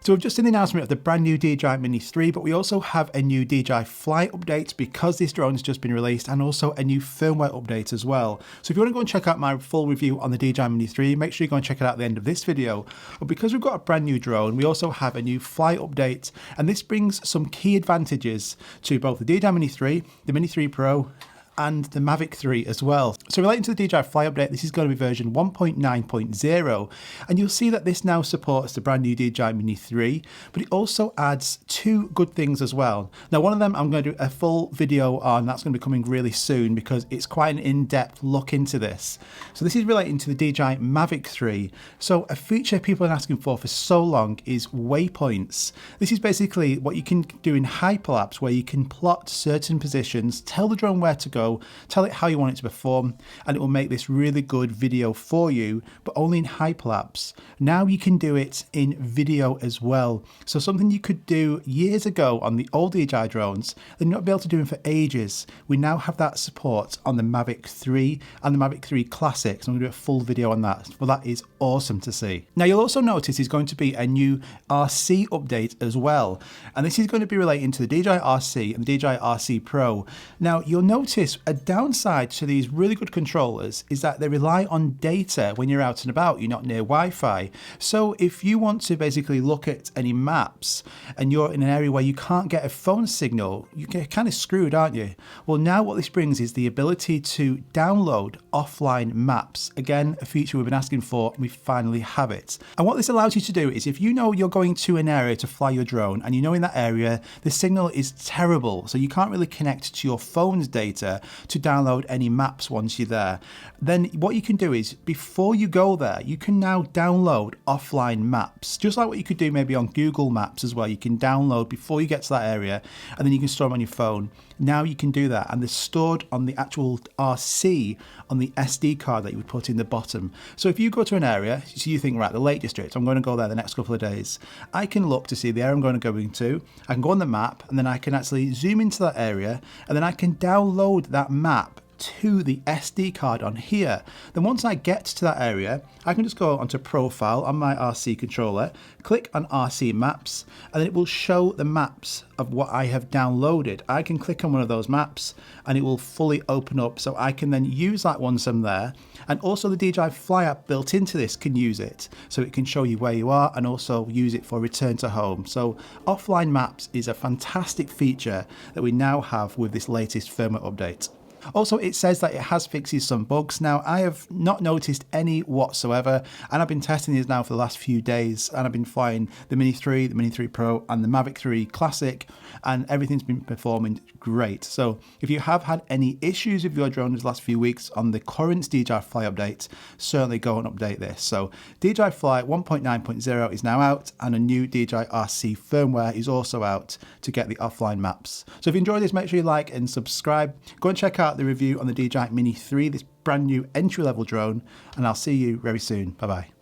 So we've just seen the announcement of the brand new DJI Mini 3, but we also have a new DJI Fly update because this drone has just been released, and also a new firmware update as well. So if you want to go and check out my full review on the DJI Mini 3, make sure you go and check it out at the end of this video. But because we've got a brand new drone, we also have a new Fly update, and this brings some key advantages to both the DJI Mini 3, the Mini 3 Pro, and the Mavic 3 as well. So relating to the DJI Fly update, this is going to be version 1.9.0, and you'll see that this now supports the brand new DJI Mini 3, but it also adds two good things as well. Now, one of them I'm going to do a full video on, that's going to be coming really soon because it's quite an in-depth look into this. So this is relating to the DJI Mavic 3. So a feature people have been asking for so long is waypoints. This is basically what you can do in hyperlapse, where you can plot certain positions, tell the drone where to go, tell it how you want it to perform, and it will make this really good video for you, but only in hyperlapse. Now you can do it in video as well. So something you could do years ago on the old DJI drones, then you're not be able to do it for ages. We now have that support on the Mavic 3 and the Mavic 3 Classic. So I'm going to do a full video on that. Well, that is awesome to see. Now you'll also notice there's going to be a new RC update as well. And this is going to be relating to the DJI RC and the DJI RC Pro. Now you'll notice a downside to these really good controllers is that they rely on data when you're out and about, you're not near Wi-Fi. So if you want to basically look at any maps and you're in an area where you can't get a phone signal, you're kind of screwed, aren't you? Well, now what this brings is the ability to download offline maps. Again, a feature we've been asking for, and we finally have it. And what this allows you to do is if you know you're going to an area to fly your drone and you know in that area the signal is terrible, so you can't really connect to your phone's data to download any maps once you're there, then what you can do is before you go there, you can now download offline maps, just like what you could do maybe on Google Maps as well. You can download before you get to that area and then you can store them on your phone. Now you can do that, and they're stored on the actual RC on the SD card that you would put in the bottom. So if you go to an area, so you think, right, the Lake District, I'm going to go there the next couple of days, I can look to see the area I'm going to go into, I can go on the map, and then I can actually zoom into that area, and then I can download that map to the SD card on here. Then once I get to that area, I can just go onto Profile on my RC controller, click on RC Maps, and then it will show the maps of what I have downloaded. I can click on one of those maps and it will fully open up, so I can then use that once I'm there. And also the DJI Fly app built into this can use it, so it can show you where you are and also use it for return to home. So offline maps is a fantastic feature that we now have with this latest firmware update. Also, it says that it has fixes some bugs. Now, I have not noticed any whatsoever, and I've been testing these now for the last few days, and I've been flying the Mini 3, the Mini 3 Pro, and the Mavic 3 Classic, and everything's been performing great. So if you have had any issues with your drone in the last few weeks on the current DJI Fly update, certainly go and update this. So DJI Fly 1.9.0 is now out, and a new DJI RC firmware is also out to get the offline maps. So if you enjoyed this, make sure you like and subscribe. Go and check out the review on the DJI Mini 3, this brand new entry-level drone, and I'll see you very soon. Bye-bye.